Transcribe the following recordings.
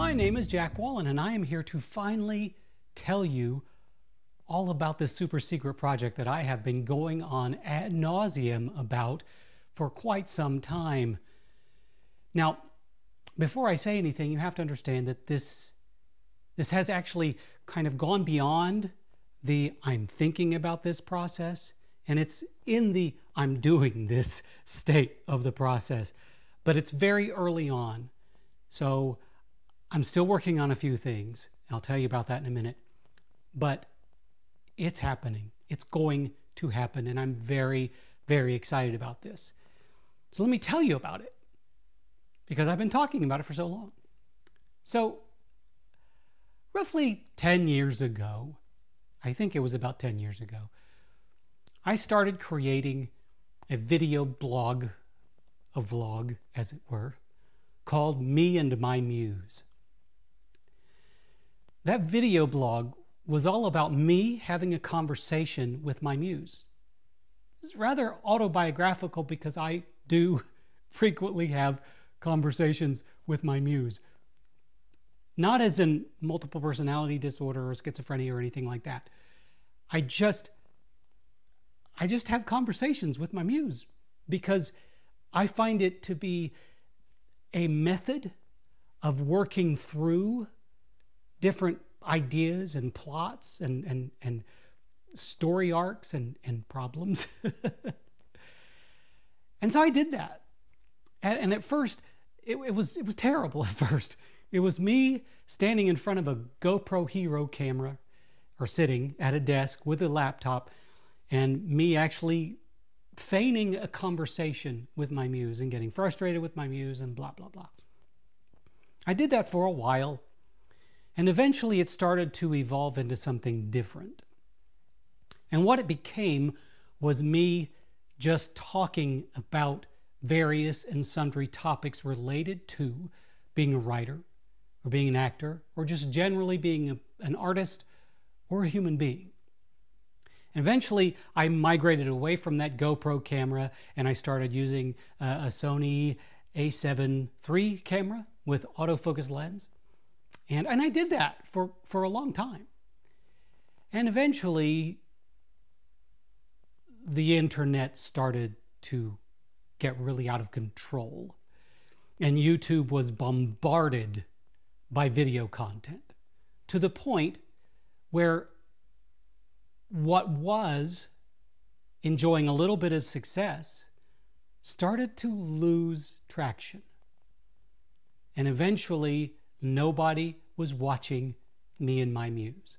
My name is Jack Wallen, and I am here to finally tell you all about this super secret project that I have been going on ad nauseum about for quite some time. Now, before I say anything, you have to understand that this has actually kind of gone beyond the I'm thinking about this process, and it's in the I'm doing this state of the process. But it's very early on. So I'm still working on a few things. I'll tell you about that in a minute. But it's happening. It's going to happen. And I'm very, very excited about this. So let me tell you about it, because I've been talking about it for so long. So roughly 10 years ago, I think it was about 10 years ago, I started creating a video blog, a vlog as it were, called Me and My Muse. That video blog was all about me having a conversation with my muse. It's rather autobiographical because I do frequently have conversations with my muse. Not as in multiple personality disorder or schizophrenia or anything like that. I just have conversations with my muse because I find it to be a method of working through different ideas and plots and story arcs and problems. And so I did that. And at first, it was terrible at first. It was me standing in front of a GoPro Hero camera or sitting at a desk with a laptop and me actually feigning a conversation with my muse and getting frustrated with my muse and blah, blah, blah. I did that for a while. And eventually it started to evolve into something different. And what it became was me just talking about various and sundry topics related to being a writer or being an actor or just generally being an artist or a human being. And eventually I migrated away from that GoPro camera and I started using a Sony A7 III camera with autofocus lens. And I did that for a long time. And eventually, the internet started to get really out of control. And YouTube was bombarded by video content to the point where what was enjoying a little bit of success started to lose traction. And eventually, nobody was watching Me and My Muse.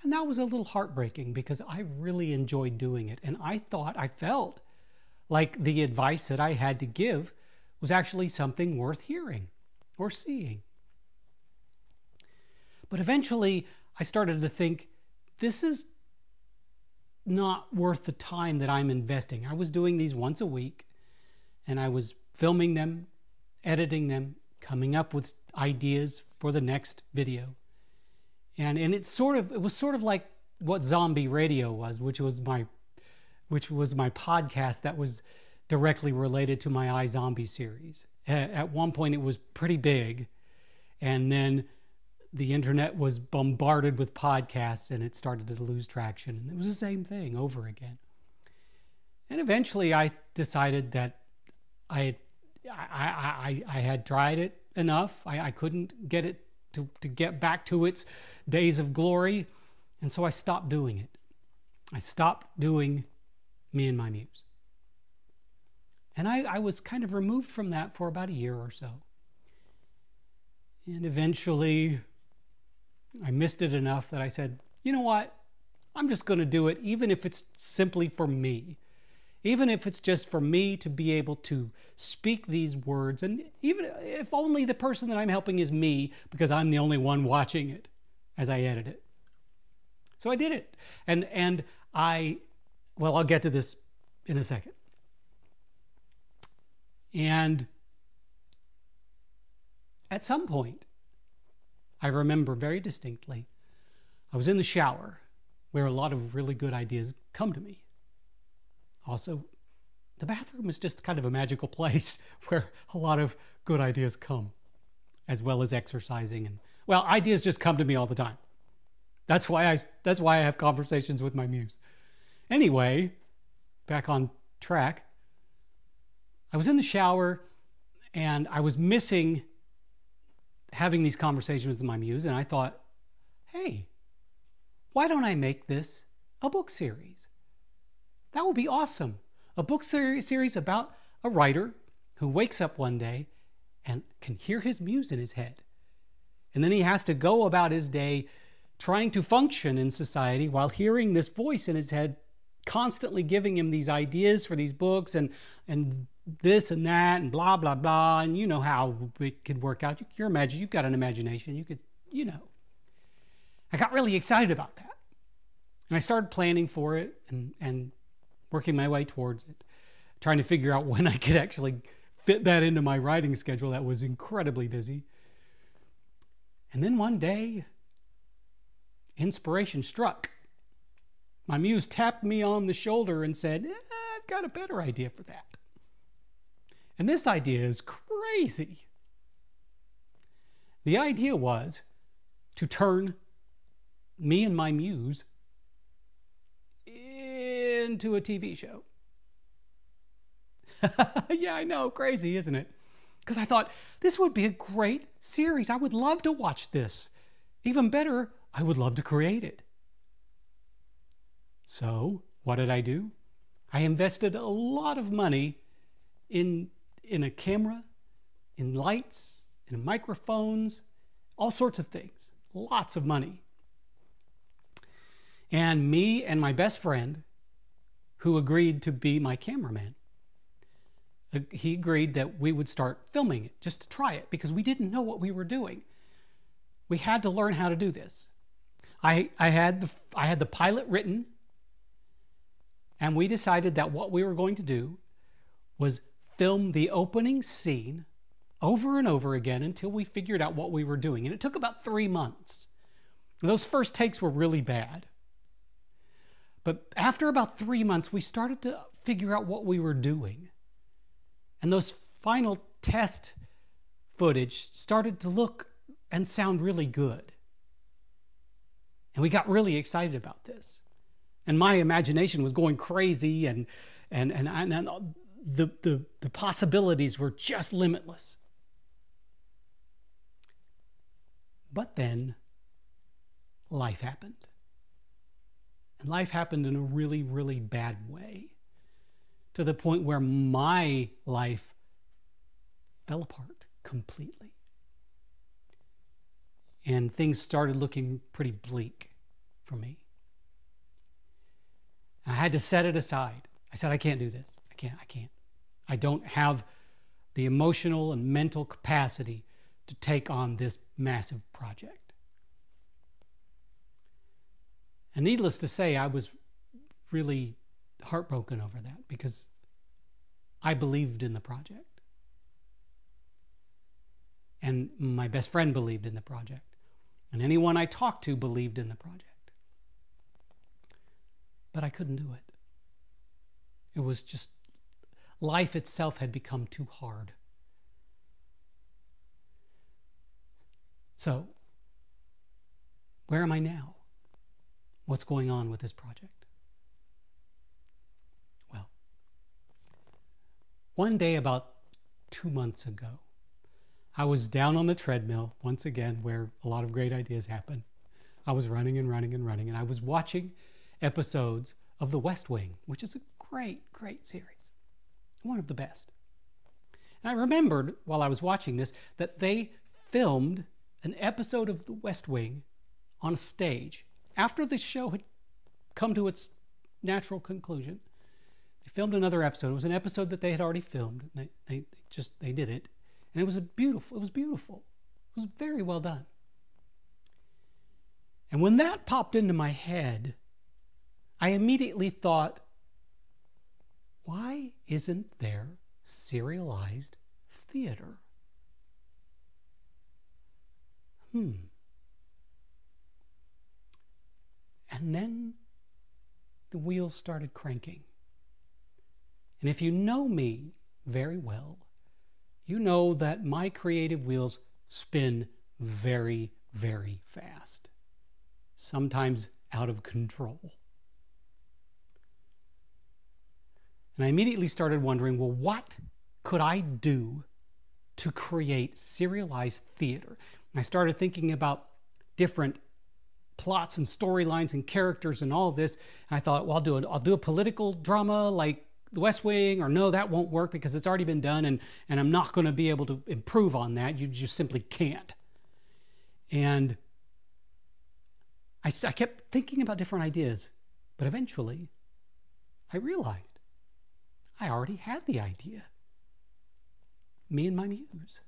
And that was a little heartbreaking because I really enjoyed doing it. And I felt like the advice that I had to give was actually something worth hearing or seeing. But eventually I started to think, this is not worth the time that I'm investing. I was doing these once a week and I was filming them, editing them, coming up with ideas for the next video. And it was sort of like what Zombie Radio was, which was my podcast that was directly related to my iZombie series. At one point it was pretty big, and then the internet was bombarded with podcasts and it started to lose traction. And it was the same thing over again. And eventually I decided that I had tried it enough. I couldn't get it to get back to its days of glory. And so I stopped doing it. I stopped doing Me and My Muse. And I was kind of removed from that for about a year or so. And eventually I missed it enough that I said, you know what? I'm just going to do it, even if it's simply for me. Even if it's just for me to be able to speak these words, and even if only the person that I'm helping is me, because I'm the only one watching it as I edit it. So I did it. And I'll get to this in a second. And at some point, I remember very distinctly, I was in the shower where a lot of really good ideas come to me. Also, the bathroom is just kind of a magical place where a lot of good ideas come. as well as exercising. And well, ideas just come to me all the time. That's why I have conversations with my muse. Anyway, back on track. I was in the shower and I was missing having these conversations with my muse, and I thought, hey, why don't I make this a book series? That would be awesome. A book series about a writer who wakes up one day and can hear his muse in his head. And then he has to go about his day trying to function in society while hearing this voice in his head constantly giving him these ideas for these books and this and that and blah, blah, blah. And you know how it could work out. You've got an imagination. You could, I got really excited about that. And I started planning for it and working my way towards it, trying to figure out when I could actually fit that into my writing schedule that was incredibly busy. And then one day, inspiration struck. My muse tapped me on the shoulder and said, I've got a better idea for that. And this idea is crazy. The idea was to turn me and my muse into a TV show. Yeah, I know, crazy, isn't it? Because I thought, this would be a great series. I would love to watch this. Even better, I would love to create it. So, what did I do? I invested a lot of money in a camera, in lights, in microphones, all sorts of things. Lots of money. And me and my best friend, who agreed to be my cameraman, he agreed that we would start filming it just to try it because we didn't know what we were doing. We had to learn how to do this. I had the pilot written, and we decided that what we were going to do was film the opening scene over and over again until we figured out what we were doing. And it took about 3 months. And those first takes were really bad. But after about 3 months, we started to figure out what we were doing. And those final test footage started to look and sound really good. And we got really excited about this. And my imagination was going crazy, and the possibilities were just limitless. But then life happened. And life happened in a really, really bad way, to the point where my life fell apart completely. And things started looking pretty bleak for me. I had to set it aside. I said, I can't do this. I can't. I don't have the emotional and mental capacity to take on this massive project. And needless to say, I was really heartbroken over that because I believed in the project. And my best friend believed in the project. And anyone I talked to believed in the project. But I couldn't do it. It was just, life itself had become too hard. So, where am I now? What's going on with this project? Well, one day about 2 months ago, I was down on the treadmill, once again, where a lot of great ideas happen. I was running, and I was watching episodes of The West Wing, which is a great, great series. One of the best. And I remembered, while I was watching this, that they filmed an episode of The West Wing on a stage. After the show had come to its natural conclusion, they filmed another episode. It was an episode that they had already filmed. They did it. And it was beautiful. It was very well done. And when that popped into my head, I immediately thought, why isn't there serialized theater? And then the wheels started cranking. And if you know me very well, you know that my creative wheels spin very, very fast, sometimes out of control. And I immediately started wondering, well, what could I do to create serialized theater? And I started thinking about different plots and storylines and characters and all of this. And I thought, well, I'll do a political drama like The West Wing, or no, that won't work because it's already been done, and I'm not going to be able to improve on that. You just simply can't. And I kept thinking about different ideas, but eventually I realized I already had the idea. Me and my muse.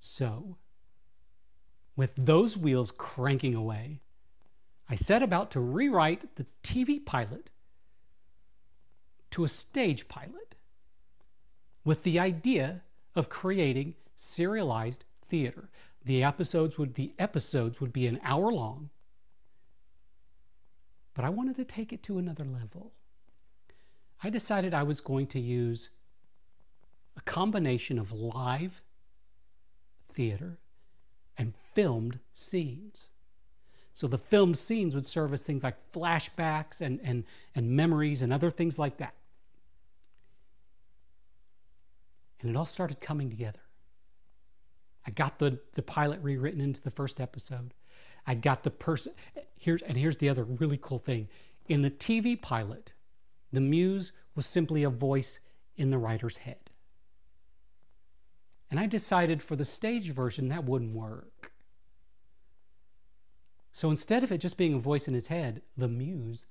So, with those wheels cranking away, I set about to rewrite the TV pilot to a stage pilot with the idea of creating serialized theater. The episodes would be an hour long, but I wanted to take it to another level. I decided I was going to use a combination of live theater and filmed scenes. So the filmed scenes would serve as things like flashbacks and memories and other things like that. And it all started coming together. I got the pilot rewritten into the first episode. I got the person. Here's the other really cool thing. In the TV pilot, the muse was simply a voice in the writer's head. And I decided for the stage version that wouldn't work. So instead of it just being a voice in his head, the muse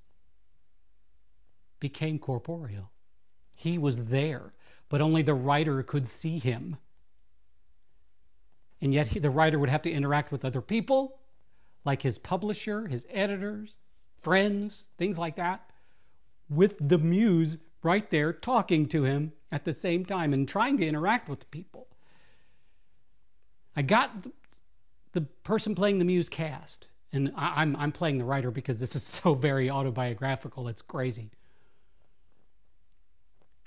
became corporeal. He was there, but only the writer could see him. And yet the writer would have to interact with other people, like his publisher, his editors, friends, things like that, with the muse right there talking to him at the same time and trying to interact with the people. I got the person playing the muse cast, and I'm playing the writer because this is so very autobiographical, it's crazy.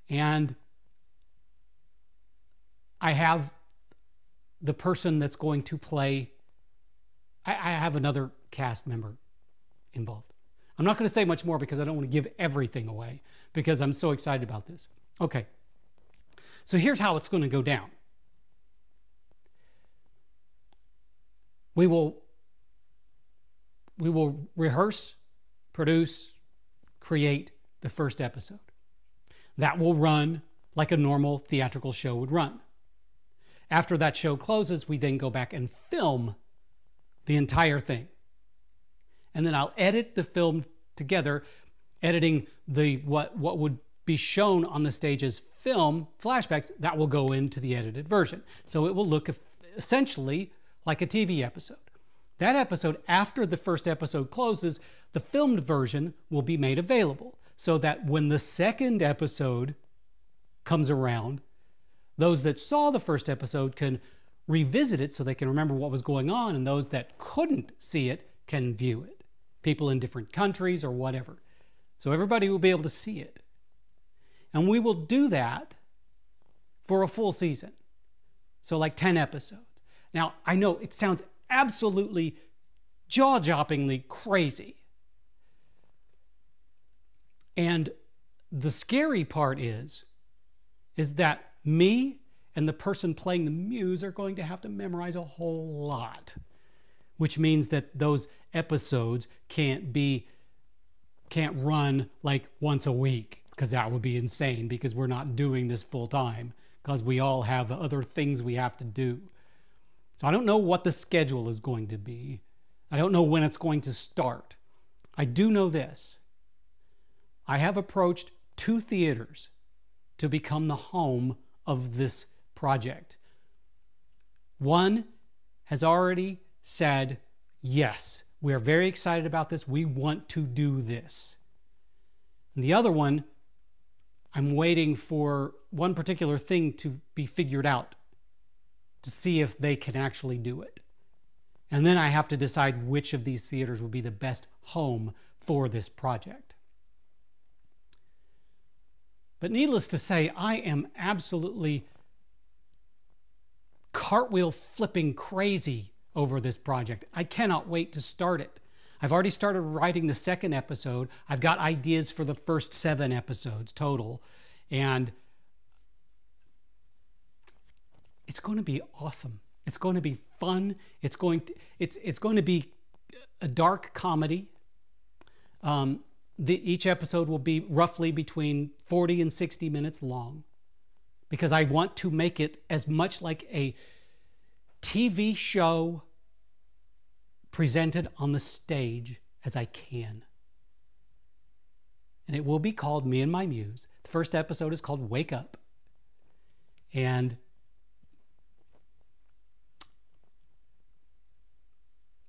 And I have the person that's going to play, I have another cast member involved. I'm not going to say much more because I don't want to give everything away because I'm so excited about this. Okay, so here's how it's going to go down. We will rehearse, produce, create the first episode. That will run like a normal theatrical show would run. After that show closes, we then go back and film the entire thing. And then I'll edit the film together, editing what would be shown on the stage as film flashbacks that will go into the edited version. So it will look essentially like a TV episode. That episode, after the first episode closes, the filmed version will be made available so that when the second episode comes around, those that saw the first episode can revisit it so they can remember what was going on, and those that couldn't see it can view it. People in different countries or whatever. So everybody will be able to see it. And we will do that for a full season. So like 10 episodes. Now, I know it sounds absolutely jaw-droppingly crazy. And the scary part is that me and the person playing the muse are going to have to memorize a whole lot, which means that those episodes can't run like once a week, because that would be insane, because we're not doing this full time, because we all have other things we have to do. So I don't know what the schedule is going to be. I don't know when it's going to start. I do know this. I have approached 2 theaters to become the home of this project. One has already said, yes, we are very excited about this. We want to do this. And the other one, I'm waiting for one particular thing to be figured out to see if they can actually do it. And then I have to decide which of these theaters will be the best home for this project. But needless to say, I am absolutely cartwheel flipping crazy over this project. I cannot wait to start it. I've already started writing the second episode. I've got ideas for the first 7 episodes total. And it's going to be awesome. It's going to be fun. It's going to be a dark comedy. Each episode will be roughly between 40 and 60 minutes long, because I want to make it as much like a TV show presented on the stage as I can. And it will be called Me and My Muse. The first episode is called Wake Up. And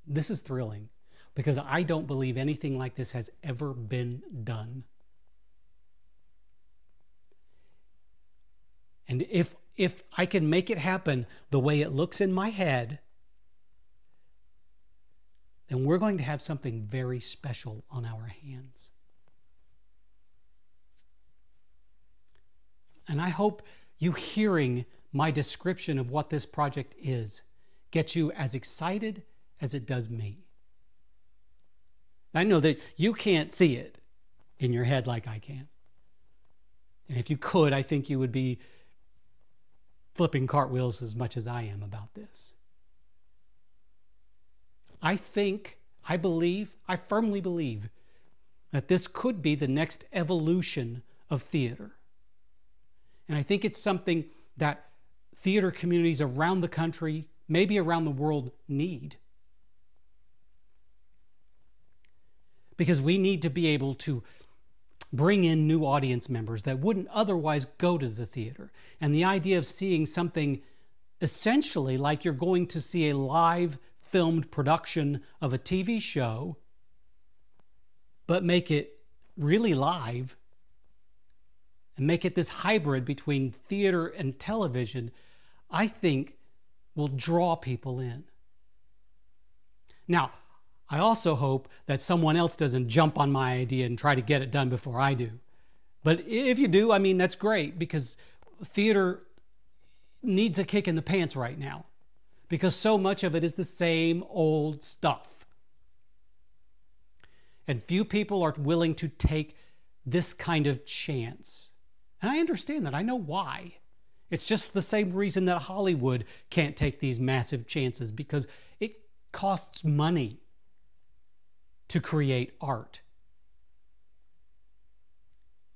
this is thrilling, because I don't believe anything like this has ever been done. And if I can make it happen the way it looks in my head, then we're going to have something very special on our hands. And I hope you hearing my description of what this project is gets you as excited as it does me. I know that you can't see it in your head like I can. And if you could, I think you would be flipping cartwheels as much as I am about this. I firmly believe that this could be the next evolution of theater. And I think it's something that theater communities around the country, maybe around the world, need. Because we need to be able to bring in new audience members that wouldn't otherwise go to the theater. And the idea of seeing something essentially like you're going to see a live filmed production of a TV show, but make it really live and make it this hybrid between theater and television, I think will draw people in. Now, I also hope that someone else doesn't jump on my idea and try to get it done before I do. But if you do, I mean, that's great, because theater needs a kick in the pants right now, because so much of it is the same old stuff. And few people are willing to take this kind of chance. And I understand that. I know why. It's just the same reason that Hollywood can't take these massive chances, because it costs money to create art.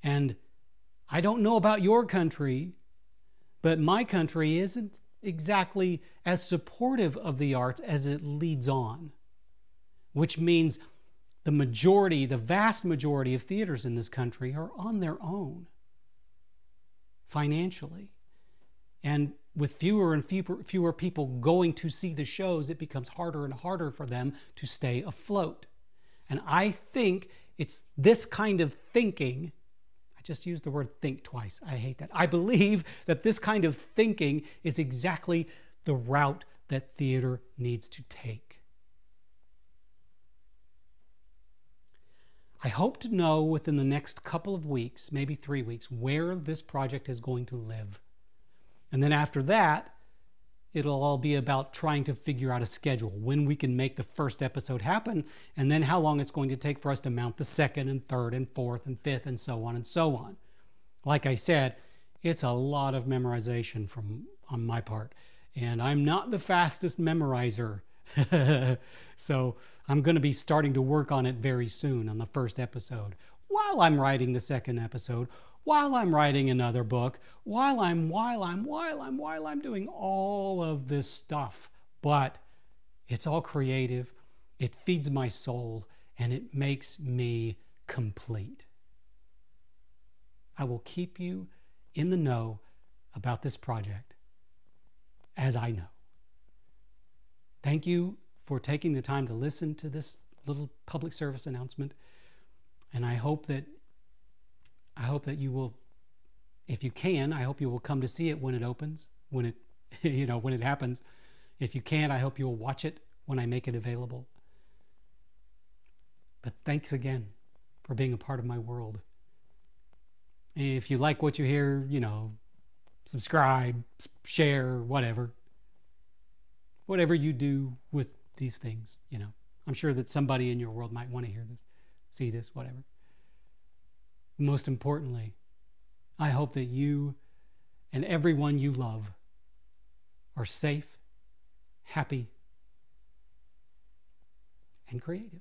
And I don't know about your country, but my country isn't exactly as supportive of the arts as it leads on, which means the vast majority of theaters in this country are on their own financially. And with fewer and fewer people going to see the shows, it becomes harder and harder for them to stay afloat. And I think it's this kind of thinking, I just used the word think twice, I hate that. I believe that this kind of thinking is exactly the route that theater needs to take. I hope to know within the next couple of weeks, maybe 3 weeks, where this project is going to live. And then after that, it'll all be about trying to figure out a schedule, when we can make the first episode happen, and then how long it's going to take for us to mount the second and third and fourth and fifth and so on and so on. Like I said, it's a lot of memorization on my part, and I'm not the fastest memorizer. So I'm going to be starting to work on it very soon on the first episode, while I'm writing the second episode, while I'm writing another book, while I'm doing all of this stuff. But it's all creative, it feeds my soul, and it makes me complete. I will keep you in the know about this project as I know. Thank you for taking the time to listen to this little public service announcement. And I hope that you will, if you can, I hope you will come to see it when it opens, when it happens. If you can't, I hope you'll watch it when I make it available. But thanks again for being a part of my world. And if you like what you hear, subscribe, share, whatever. whatever you do with these things, you know. I'm sure that somebody in your world might want to hear this, see this, whatever. Most importantly, I hope that you and everyone you love are safe, happy, and creative.